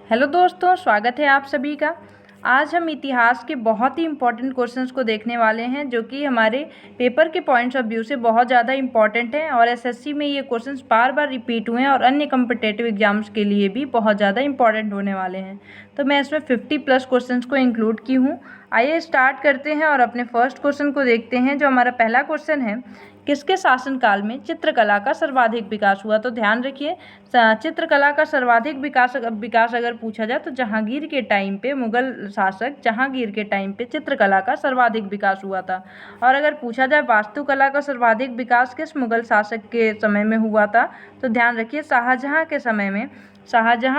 Hello दोस्तों, स्वागत है आप सभी का। आज हम इतिहास के बहुत ही इम्पोर्टेंट क्वेश्चंस को देखने वाले हैं जो कि हमारे पेपर के पॉइंट्स ऑफ व्यू से बहुत ज़्यादा इम्पॉर्टेंट हैं और एसएससी में ये क्वेश्चंस बार बार रिपीट हुए हैं और अन्य कम्पिटेटिव एग्जाम्स के लिए भी बहुत ज़्यादा इंपॉर्टेंट होने वाले हैं। तो मैं इसमें 50+ क्वेश्चंस को इंक्लूड की हूँ। आइए स्टार्ट करते हैं और अपने फर्स्ट क्वेश्चन को देखते हैं। जो हमारा पहला क्वेश्चन है, किसके शासनकाल में चित्रकला का सर्वाधिक विकास हुआ? तो ध्यान रखिए, चित्रकला का सर्वाधिक विकास अगर पूछा जाए तो जहांगीर के टाइम पे, मुगल शासक जहांगीर के टाइम पे चित्रकला का सर्वाधिक विकास हुआ था। और अगर पूछा जाए वास्तुकला का सर्वाधिक विकास किस मुगल शासक के समय में हुआ था, तो ध्यान रखिए शाहजहां के समय में,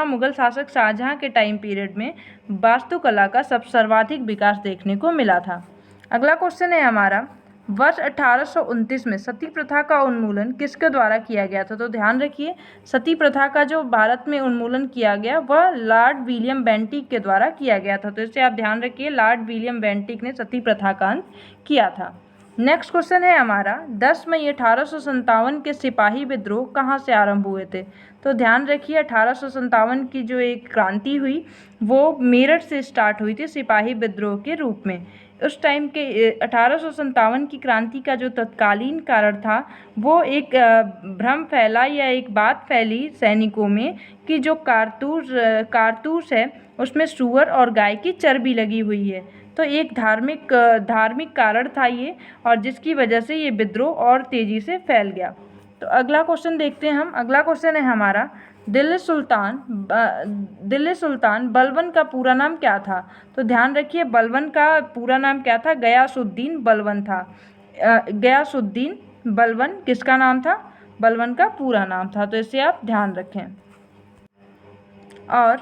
मुगल शासक शाहजहां के टाइम पीरियड में वास्तुकला का सर्वाधिक विकास देखने को मिला था। अगला क्वेश्चन है हमारा, वर्ष 1829 में सती प्रथा का उन्मूलन किसके द्वारा किया गया था? तो ध्यान रखिए, सती प्रथा का जो भारत में उन्मूलन किया गया वह लॉर्ड विलियम बेंटिक के द्वारा किया गया था। तो इसे आप ध्यान रखिए, लॉर्ड विलियम बेंटिक ने सती प्रथा का अंत किया था। नेक्स्ट क्वेश्चन है हमारा, 10 मई 1857 के सिपाही विद्रोह कहाँ से आरंभ हुए थे? तो ध्यान रखिए, 1857 की जो एक क्रांति हुई वो मेरठ से स्टार्ट हुई थी सिपाही विद्रोह के रूप में। उस टाइम के 1857 की क्रांति का जो तत्कालीन कारण था वो एक भ्रम फैला या एक बात फैली सैनिकों में कि जो कारतूस है उसमें सूअर और गाय की चर्बी लगी हुई है। तो एक धार्मिक कारण था ये, और जिसकी वजह से ये विद्रोह और तेज़ी से फैल गया। तो अगला क्वेश्चन देखते हैं हम। अगला क्वेश्चन है हमारा, दिल्ली सुल्तान बलबन का पूरा नाम क्या था? तो ध्यान रखिए, बलबन का पूरा नाम क्या था? गयासुद्दीन बलबन था। गयासुद्दीन बलबन किसका नाम था? बलबन का पूरा नाम था। तो इसे आप ध्यान रखें। और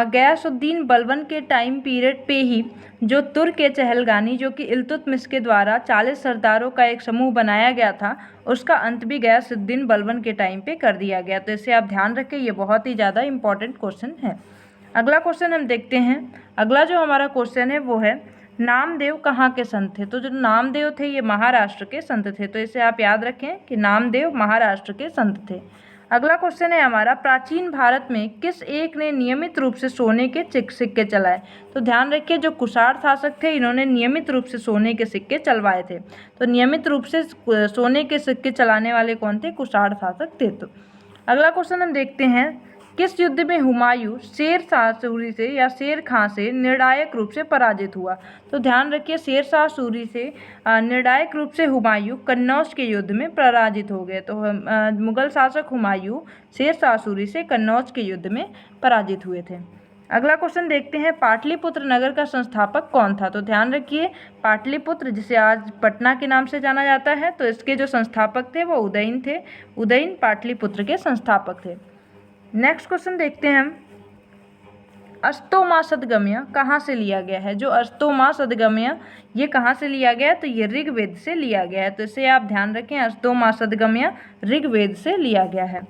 गयासुद्दीन बलबन के टाइम पीरियड पे ही जो तुर्क ए चहलगानी, जो कि इल्तुतमिश के द्वारा 40 सरदारों का एक समूह बनाया गया था, उसका अंत भी गयासुद्दीन बलबन के टाइम पे कर दिया गया। तो इसे आप ध्यान रखें, ये बहुत ही ज़्यादा इंपॉर्टेंट क्वेश्चन है। अगला क्वेश्चन हम देखते हैं। अगला जो हमारा क्वेश्चन है वो है, नामदेव कहाँ के संत थे? तो जो नामदेव थे ये महाराष्ट्र के संत थे। तो इसे आप याद रखें कि नामदेव महाराष्ट्र के संत थे। अगला क्वेश्चन है हमारा, प्राचीन भारत में किस एक ने नियमित रूप से सोने के सिक्के चलाए? तो ध्यान रखिए, जो कुषाण शासक थे इन्होंने नियमित रूप से सोने के सिक्के चलवाए थे। तो नियमित रूप से सोने के सिक्के चलाने वाले कौन थे? कुषाण शासक थे। तो अगला क्वेश्चन हम देखते हैं, किस युद्ध में हुमायूं शेर शाह सूरी से या शेर खां से निर्णायक रूप से पराजित हुआ? तो ध्यान रखिए, शेर शाह सूरी से निर्णायक रूप से हुमायूं कन्नौज के युद्ध में पराजित हो गए। तो मुगल शासक हुमायूं शेर शाह सूरी से कन्नौज के युद्ध में पराजित हुए थे। अगला क्वेश्चन देखते हैं, पाटलिपुत्र नगर का संस्थापक कौन था? तो ध्यान रखिए, पाटलिपुत्र जिसे आज पटना के नाम से जाना जाता है, तो इसके जो संस्थापक थे वो उदयन थे। उदयन पाटलिपुत्र के संस्थापक थे। नेक्स्ट क्वेश्चन देखते हैं हम, अस्तोमा सदगम्य कहाँ से लिया गया है? जो अस्तोमा सदगम्य ये कहाँ से लिया गया है? तो ये ऋग्वेद से लिया गया है। तो इसे आप ध्यान रखें, अस्तोमा सदगम्य ऋग्वेद से लिया गया है।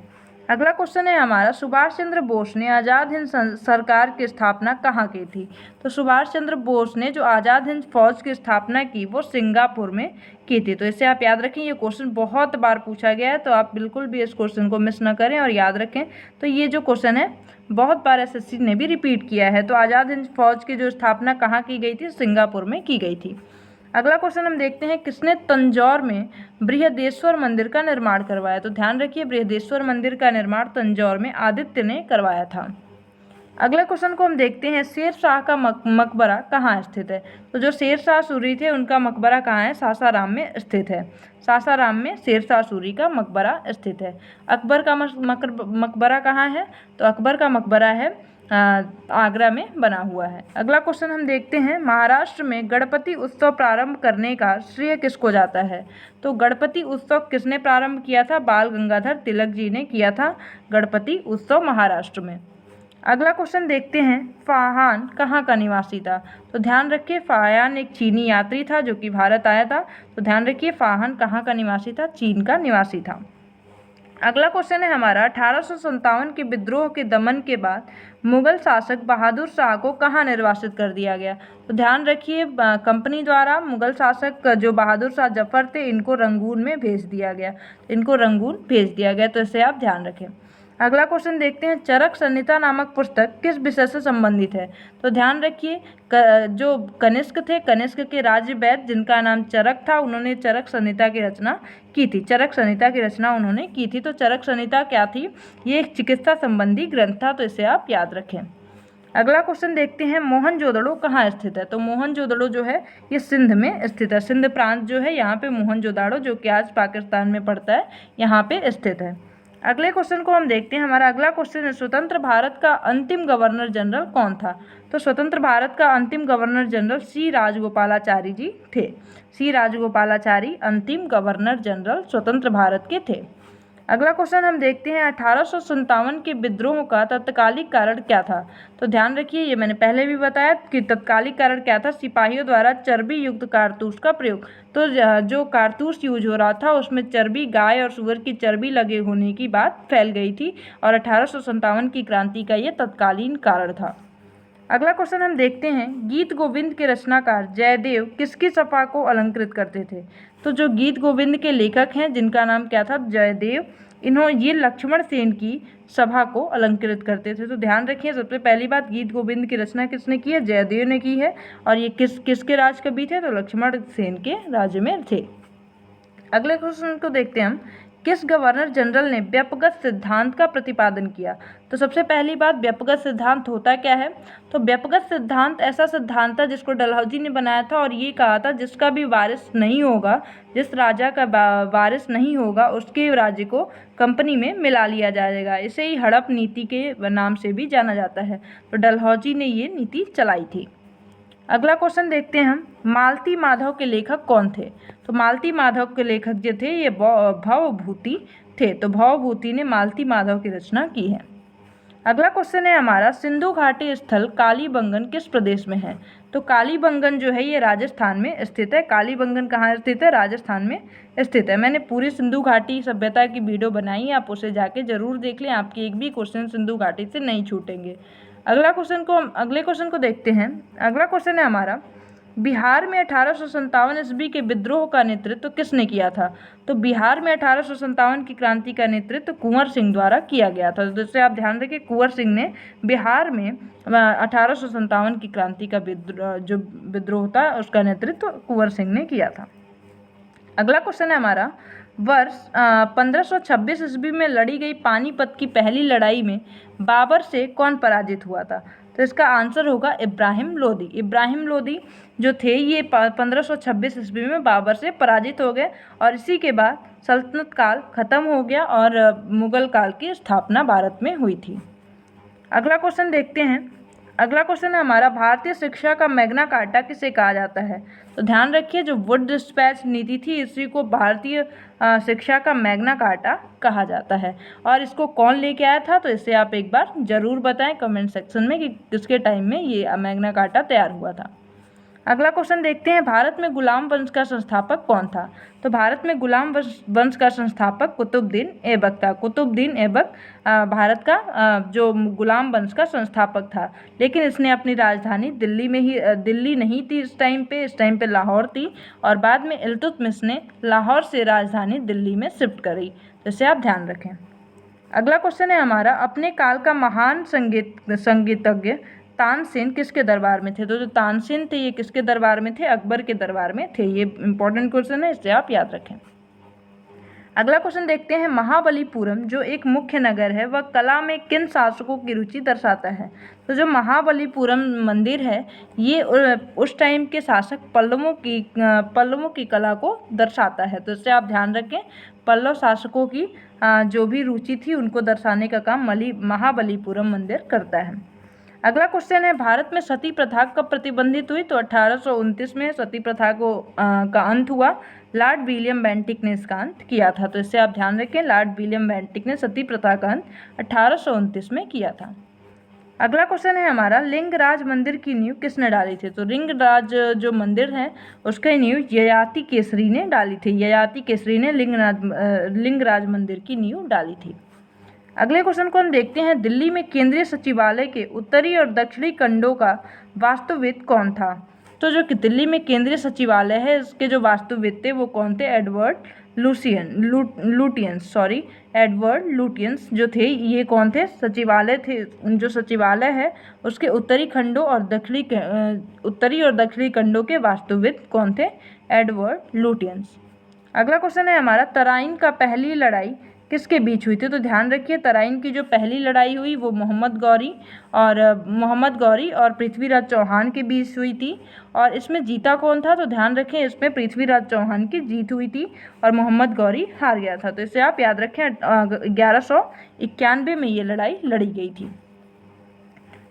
अगला क्वेश्चन है हमारा, सुभाष चंद्र बोस ने आज़ाद हिंद सरकार की स्थापना कहाँ की थी? तो सुभाष चंद्र बोस ने जो आज़ाद हिंद फौज की स्थापना की वो सिंगापुर में की थी। तो इसे आप याद रखें, ये क्वेश्चन बहुत बार पूछा गया है, तो आप बिल्कुल भी इस क्वेश्चन को मिस ना करें और याद रखें। तो ये जो क्वेश्चन है बहुत बार एसएससी ने भी रिपीट किया है। तो आज़ाद हिंद फौज की जो स्थापना कहाँ की गई थी? सिंगापुर में की गई थी। अगला क्वेश्चन हम देखते हैं, किसने तंजौर में बृहदेश्वर मंदिर का निर्माण करवाया? तो ध्यान रखिए, बृहदेश्वर मंदिर का निर्माण तंजौर में आदित्य ने करवाया था। अगला क्वेश्चन को हम देखते हैं, शेर शाह का मकबरा कहाँ स्थित है? तो जो शेर शाह सूरी थे उनका मकबरा कहाँ है? सासाराम में स्थित है। सासाराम में शेर शाह सूरी का मकबरा स्थित है। अकबर का मकबरा कहाँ है? तो अकबर का मकबरा है आगरा में बना हुआ है। अगला क्वेश्चन हम देखते हैं, महाराष्ट्र में गणपति उत्सव प्रारंभ करने का श्रेय किसको जाता है? तो गणपति उत्सव किसने प्रारंभ किया था? बाल गंगाधर तिलक जी ने किया था गणपति उत्सव महाराष्ट्र में। अगला क्वेश्चन देखते हैं, फाहान कहाँ का निवासी था? तो ध्यान रखिए, फाहान एक चीनी यात्री था जो कि भारत आया था। तो ध्यान रखिए, फाहान कहाँ का निवासी था? चीन का निवासी था। अगला क्वेश्चन है हमारा, 1857 के विद्रोह के दमन के बाद मुगल शासक बहादुर शाह को कहाँ निर्वासित कर दिया गया? तो ध्यान रखिए, कंपनी द्वारा मुगल शासक जो बहादुर शाह जफर थे इनको रंगून में भेज दिया गया। तो इसे आप ध्यान रखें। अगला क्वेश्चन देखते हैं, चरक संहिता नामक पुस्तक किस विषय से संबंधित है। तो ध्यान रखिए, जो कनिष्क थे, कनिष्क के राज्य वैद्य जिनका नाम चरक था, उन्होंने चरक संहिता की रचना की थी। चरक संहिता की रचना उन्होंने की थी। तो चरक संहिता क्या थी? ये एक चिकित्सा संबंधी ग्रंथ था, तो इसे आप याद रखें। अगला क्वेश्चन देखते हैं, मोहनजोदड़ो कहाँ स्थित है। तो मोहनजोदड़ो जो है ये सिंध में स्थित है। सिंध प्रांत जो है यहाँ पे मोहनजोदड़ो, जो कि आज पाकिस्तान में पड़ता है, यहाँ पे स्थित है। अगले क्वेश्चन को हम देखते हैं। हमारा अगला क्वेश्चन है, स्वतंत्र भारत का अंतिम गवर्नर जनरल कौन था। तो स्वतंत्र भारत का अंतिम गवर्नर जनरल सी राजगोपालाचारी जी थे। सी राजगोपालाचारी अंतिम गवर्नर जनरल स्वतंत्र भारत के थे। अगला क्वेश्चन हम देखते हैं, 1857 के विद्रोह का तत्कालिक कारण क्या था। तो ध्यान रखिए, ये मैंने पहले भी बताया कि तत्कालिक कारण क्या था, सिपाहियों द्वारा चर्बी युक्त कारतूस का प्रयोग। तो जो कारतूस यूज हो रहा था उसमें चर्बी, गाय और सूअर की चर्बी लगे होने की बात फैल गई थी और 1857 की क्रांति का ये तत्कालीन कारण था। अगला क्वेश्चन हम देखते हैं, गीत गोविंद के रचनाकार जयदेव किसकी सभा को अलंकृत करते थे। तो जो गीत गोविंद के लेखक हैं जिनका नाम क्या था, जयदेव, ये लक्ष्मण सेन की सभा को अलंकृत करते थे। तो ध्यान रखिए, सबसे पहली बात, गीत गोविंद की रचना किसने की है? जयदेव ने की है। और ये किसके राज कवि थे? तो लक्ष्मण सेन के राज्य में थे। अगले क्वेश्चन को देखते हैं हम, किस गवर्नर जनरल ने व्यक्तिगत सिद्धांत का प्रतिपादन किया। तो सबसे पहली बात, व्यक्तिगत सिद्धांत होता क्या है। तो व्यक्तिगत सिद्धांत ऐसा सिद्धांत था जिसको डलहौजी ने बनाया था और ये कहा था जिसका भी वारिस नहीं होगा, जिस राजा का वारिस नहीं होगा, उसके राज्य को कंपनी में मिला लिया जाएगा। इसे ही हड़प नीति के नाम से भी जाना जाता है। तो डलहौजी ने ये नीति चलाई थी। अगला क्वेश्चन देखते हैं हम, मालती माधव के लेखक कौन थे। तो मालती माधव के लेखक जो थे ये भवभूति थे। तो भवभूति ने मालती माधव की रचना की है। अगला क्वेश्चन है हमारा, सिंधु घाटी स्थल कालीबंगन किस प्रदेश में है। तो कालीबंगन जो है ये राजस्थान में स्थित है। कालीबंगन कहाँ स्थित है? राजस्थान में स्थित है। मैंने पूरी सिंधु घाटी सभ्यता की वीडियो बनाई है, आप उसे जाके जरूर देख लें, आपके एक भी क्वेश्चन सिंधु घाटी से नहीं छूटेंगे। अगले क्वेश्चन को देखते हैं। अगला क्वेश्चन है हमारा, बिहार में 1857 ईस्वी के विद्रोह का नेतृत्व किसने किया था। तो बिहार में 1857 की क्रांति का नेतृत्व कुंवर सिंह द्वारा किया गया था। तो जिससे आप ध्यान रखिए, कुंवर सिंह ने बिहार में 1857 की क्रांति का जो विद्रोह था उसका नेतृत्व कुंवर सिंह ने किया था। अगला क्वेश्चन है हमारा, वर्ष 1526 ईस्वी में लड़ी गई पानीपत की पहली लड़ाई में बाबर से कौन पराजित हुआ था। तो इसका आंसर होगा इब्राहिम लोदी। इब्राहिम लोदी जो थे ये 1526 ईस्वी में बाबर से पराजित हो गए और इसी के बाद सल्तनत काल खत्म हो गया और मुगल काल की स्थापना भारत में हुई थी। अगला क्वेश्चन देखते हैं। अगला क्वेश्चन है हमारा, भारतीय शिक्षा का मैग्ना कार्टा किसे कहा जाता है। तो ध्यान रखिए, जो वुड डिस्पैच नीति थी इसी को भारतीय शिक्षा का मैग्ना कार्टा कहा जाता है। और इसको कौन लेके आया था, तो इसे आप एक बार जरूर बताएं कमेंट सेक्शन में कि किसके टाइम में ये मैग्ना कार्टा तैयार हुआ था। अगला क्वेश्चन देखते हैं, भारत में गुलाम वंश का संस्थापक कौन था। तो भारत में गुलाम वंश का संस्थापक कुतुबुद्दीन ऐबक था। कुतुबुद्दीन ऐबक भारत का जो गुलाम वंश का संस्थापक था, लेकिन इसने अपनी राजधानी दिल्ली नहीं थी इस टाइम पे लाहौर थी और बाद में इल्तुतमिश ने लाहौर से राजधानी दिल्ली में शिफ्ट करी। तो इसे आप ध्यान रखें। अगला क्वेश्चन है हमारा, अपने काल का महान संगीतज्ञ तानसेन किसके दरबार में थे। तो जो तानसेन थे ये किसके दरबार में थे? अकबर के दरबार में थे। ये इंपॉर्टेंट क्वेश्चन है, इसे आप याद रखें। अगला क्वेश्चन देखते हैं, महाबलीपुरम जो एक मुख्य नगर है वह कला में किन शासकों की रुचि दर्शाता है। तो जो महाबलीपुरम मंदिर है ये उस टाइम के शासक पल्लवों की कला को दर्शाता है। तो इससे आप ध्यान रखें, पल्लव शासकों की जो भी रुचि थी उनको दर्शाने का काम महाबलीपुरम मंदिर करता है। अगला क्वेश्चन है, भारत में सती प्रथा कब प्रतिबंधित हुई। तो 1829 में सती प्रथा का अंत हुआ। लॉर्ड विलियम बेंटिक ने इसका अंत किया था। तो इससे आप ध्यान रखें, लॉर्ड विलियम बेंटिक ने सती प्रथा का अंत 1829 में किया था। अगला क्वेश्चन है हमारा, लिंगराज मंदिर की नींव किसने डाली थी। तो लिंगराज जो मंदिर है उसकी नींव ययाति केसरी ने डाली थी। ययाति केसरी ने लिंगराज मंदिर की नींव डाली थी। अगले क्वेश्चन को हम देखते हैं, दिल्ली में केंद्रीय सचिवालय के उत्तरी और दक्षिणी खंडों का वास्तुविद कौन था। तो जो कि दिल्ली में केंद्रीय सचिवालय है इसके जो वास्तुविद थे वो कौन थे? एडवर्ड लुटियंस एडवर्ड लुटियंस जो थे, ये कौन थे? सचिवालय थे। जो सचिवालय है उसके उत्तरी और दक्षिणी खंडों के वास्तुविद कौन थे? Edward Lutyens. अगला क्वेश्चन है हमारा, तराइन का पहली लड़ाई किसके बीच हुई थी? तो ध्यान रखिए, तराइन की जो पहली लड़ाई हुई वो मोहम्मद गौरी और पृथ्वीराज चौहान के बीच हुई थी। और इसमें जीता कौन था? तो ध्यान रखें, इसमें पृथ्वीराज चौहान की जीत हुई थी और मोहम्मद गौरी हार गया था। तो इसे आप याद रखें, 1191 में ये लड़ाई लड़ी गई थी।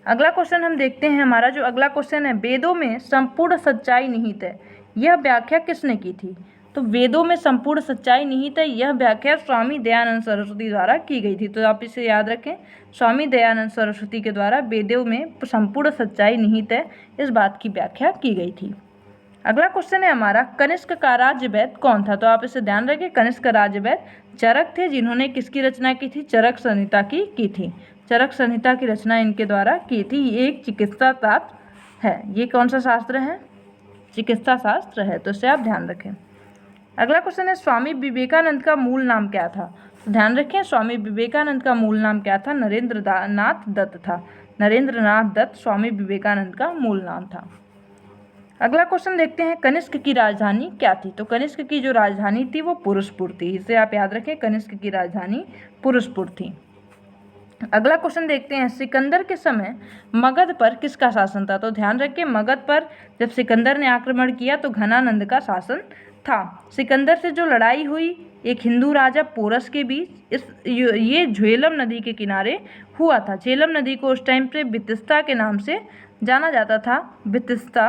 अगला क्वेश्चन हम देखते हैं, हमारा जो अगला क्वेश्चन है, वेदों में संपूर्ण सच्चाई निहित है, यह व्याख्या किसने की थी? तो वेदों में संपूर्ण सच्चाई निहित है, यह व्याख्या स्वामी दयानंद सरस्वती द्वारा की गई थी। तो आप इसे याद रखें, स्वामी दयानंद सरस्वती के द्वारा वेदों में संपूर्ण सच्चाई निहित है, इस बात की व्याख्या की गई थी। अगला क्वेश्चन है हमारा, कनिष्क का राज्य वैद्य कौन था? तो आप इसे ध्यान रखें, कनिष्क का राज्य वैद्य चरक थे, जिन्होंने किसकी रचना की थी? चरक संहिता की थी। चरक संहिता की रचना इनके द्वारा की थी। ये एक चिकित्सा शास्त्र है। ये कौन सा शास्त्र है? चिकित्सा शास्त्र है। तो इसे आप ध्यान रखें। अगला क्वेश्चन है, स्वामी विवेकानंद का मूल नाम क्या था? तो ध्यान रखें, स्वामी विवेकानंद का मूल नाम क्या था? नरेंद्रनाथ दत्त था। नरेंद्रनाथ दत्त स्वामी विवेकानंद का मूल नाम था। अगला क्वेश्चन देखते हैं, कनिष्क की राजधानी क्या थी? तो कनिष्क की जो राजधानी थी वो पुरुषपुर थी। इसे आप याद रखें, कनिष्क की राजधानी पुरुषपुर थी। अगला क्वेश्चन देखते हैं, सिकंदर के समय मगध पर किसका शासन था? तो ध्यान रखें, मगध पर जब सिकंदर ने आक्रमण किया तो घनानंद का शासन था। सिकंदर से जो लड़ाई हुई एक हिंदू राजा पोरस के बीच, ये झेलम नदी के किनारे हुआ था। झेलम नदी को उस टाइम पे वितिस्ता के नाम से जाना जाता था। वितिस्ता,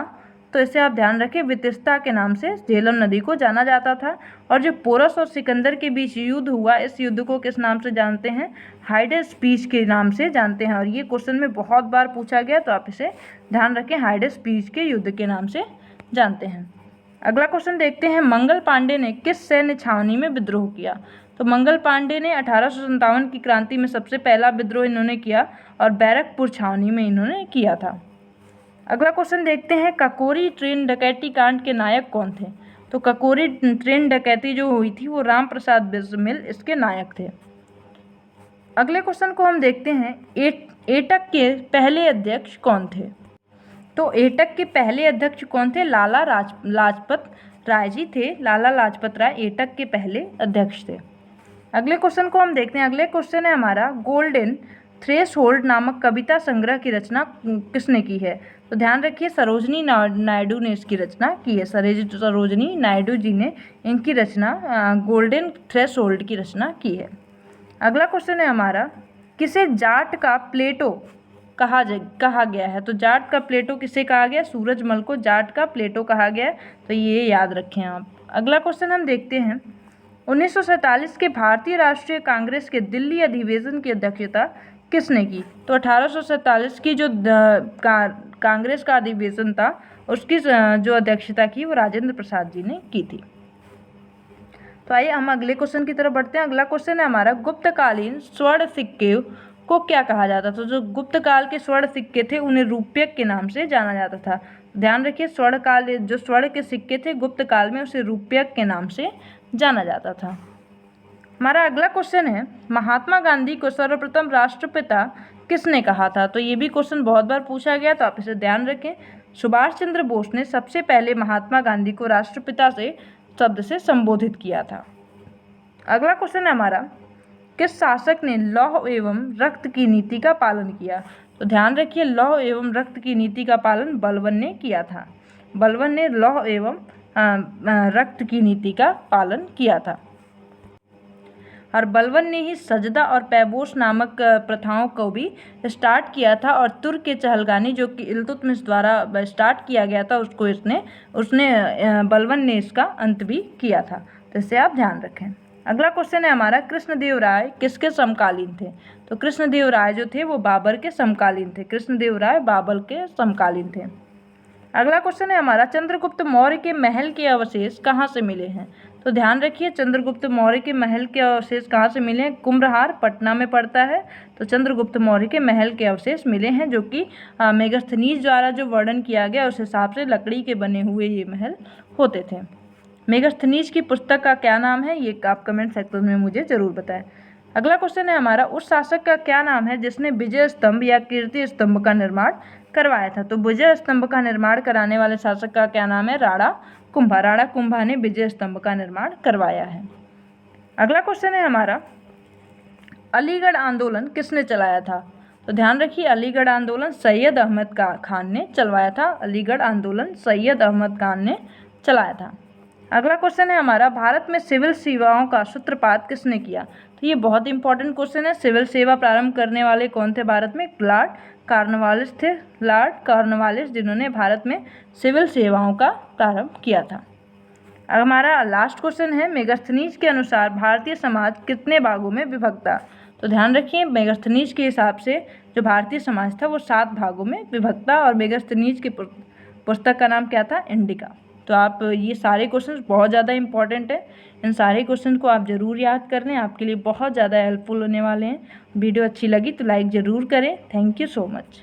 तो इसे आप ध्यान रखें, वितिस्ता के नाम से झेलम नदी को जाना जाता था। और जो पोरस और सिकंदर के बीच युद्ध हुआ, इस युद्ध को किस नाम से जानते हैं? हाइडेस्पीच के नाम से जानते हैं। और ये क्वेश्चन में बहुत बार पूछा गया, तो आप इसे ध्यान रखें, हाइडेस्पीच के युद्ध के नाम से जानते हैं। अगला क्वेश्चन देखते हैं, मंगल पांडे ने किस सैन्य छावनी में विद्रोह किया? तो मंगल पांडे ने 1857 की क्रांति में सबसे पहला विद्रोह इन्होंने किया और बैरकपुर छावनी में इन्होंने किया था। अगला क्वेश्चन देखते हैं, ककोरी ट्रेन डकैती कांड के नायक कौन थे? तो ककोरी ट्रेन डकैती जो हुई थी वो राम प्रसाद बिस्मिल इसके नायक थे। अगले क्वेश्चन को हम देखते हैं, एटक के पहले अध्यक्ष कौन थे? तो एटक के पहले अध्यक्ष कौन थे? लाला लाजपत राय जी थे। लाला लाजपत राय एटक के पहले अध्यक्ष थे। अगले क्वेश्चन को हम देखते हैं। अगले क्वेश्चन है हमारा, गोल्डन थ्रेशोल्ड नामक कविता संग्रह की रचना किसने की है? तो ध्यान रखिए, सरोजनी नायडू ने इसकी रचना की है। सरोजनी नायडू जी ने इनकी रचना गोल्डन थ्रेशोल्ड की रचना की है। अगला क्वेश्चन है हमारा, किसे जाट का प्लेटो कहा गया है? तो जाट का प्लेटो किसे कहा गया? सूरजमल को जाट का प्लेटो कहा गया। तो ये याद रखें आप। अगला क्वेश्चन हम देखते हैं, 1947 के भारतीय राष्ट्रीय कांग्रेस के दिल्ली अधिवेशन की अध्यक्षता किसने की? तो 1847 की जो कांग्रेस का अधिवेशन था उसकी जो अध्यक्षता की वो राजेंद्र प्रसाद जी ने की थी। तो आइए हम अगले क्वेश्चन की तरफ बढ़ते हैं। अगला क्वेश्चन है हमारा, गुप्तकालीन स्वर्ण सिक्के को क्या कहा जाता था? जो गुप्त काल के स्वर्ण सिक्के थे उन्हें रूप्यक के नाम से जाना जाता था। ध्यान रखिए, जो स्वर्ण के सिक्के थे गुप्त काल में उसे रूप्यक के नाम से जाना जाता था। हमारा अगला क्वेश्चन है, महात्मा गांधी को सर्वप्रथम राष्ट्रपिता किसने कहा था? तो ये भी क्वेश्चन बहुत बार पूछा गया, तो आप इसे ध्यान रखें। सुभाष चंद्र बोस ने सबसे पहले महात्मा गांधी को राष्ट्रपिता से शब्द से संबोधित किया था। अगला क्वेश्चन है हमारा, किस शासक ने लौह एवं रक्त की नीति का पालन किया? तो ध्यान रखिए, लौह एवं रक्त की नीति का पालन बलबन ने किया था। बलबन ने लौह एवं रक्त की नीति का पालन किया था। और बलबन ने ही सजदा और पैबोस नामक प्रथाओं को भी स्टार्ट किया था। और तुर्क के चहलगानी जो कि इल्तुतमिश द्वारा स्टार्ट किया गया था उसने बलबन ने इसका अंत भी किया था। तो इसे आप ध्यान रखें। अगला क्वेश्चन है हमारा, कृष्णदेव राय किसके समकालीन थे? तो कृष्णदेव राय जो थे वो बाबर के समकालीन थे। कृष्णदेव राय बाबर के समकालीन थे। अगला क्वेश्चन है हमारा, चंद्रगुप्त मौर्य के महल के अवशेष कहाँ से मिले हैं? तो ध्यान रखिए, चंद्रगुप्त मौर्य के महल के अवशेष कहाँ से मिले हैं? कुम्भरहार पटना में पड़ता है। तो चंद्रगुप्त मौर्य के महल के अवशेष मिले हैं, जो कि मेगास्थनीज द्वारा जो वर्णन किया गया उस हिसाब से लकड़ी के बने हुए ये महल होते थे। मेगास्थनीज की पुस्तक का क्या नाम है, ये आप कमेंट सेक्शन में मुझे ज़रूर बताएं। अगला क्वेश्चन है हमारा, उस शासक का क्या नाम है जिसने विजय स्तंभ या कीर्ति स्तंभ का निर्माण करवाया था। तो विजय स्तंभ का निर्माण कराने वाले शासक का क्या नाम है, राणा कुंभा। राणा कुंभा ने विजय स्तंभ का निर्माण करवाया है। अगला क्वेश्चन है हमारा, अलीगढ़ आंदोलन किसने चलाया था। तो ध्यान रखिए, अलीगढ़ आंदोलन सैयद अहमद खान ने चलवाया था। अलीगढ़ आंदोलन सैयद अहमद खान ने चलाया था। अगला क्वेश्चन है हमारा, भारत में सिविल सेवाओं का सूत्रपात किसने किया। तो ये बहुत इंपॉर्टेंट क्वेश्चन है। सिविल सेवा प्रारंभ करने वाले कौन थे भारत में, लॉर्ड कॉर्नवालिस थे। लॉर्ड कॉर्नवालिस जिन्होंने भारत में सिविल सेवाओं का प्रारंभ किया था। अब हमारा लास्ट क्वेश्चन है, मेगास्थनीज के अनुसार भारतीय समाज कितने भागों में विभक्त था। तो ध्यान रखिए, मेगास्थनीज के हिसाब से जो भारतीय समाज था वो 7 भागों में विभक्त था और मेगास्थनीज की पुस्तक का नाम क्या था, इंडिका। तो आप ये सारे क्वेश्चन बहुत ज़्यादा इंपॉर्टेंट है, इन सारे क्वेश्चन को आप ज़रूर याद कर लें, आपके लिए बहुत ज़्यादा हेल्पफुल होने वाले हैं। वीडियो अच्छी लगी तो लाइक ज़रूर करें। Thank you so much.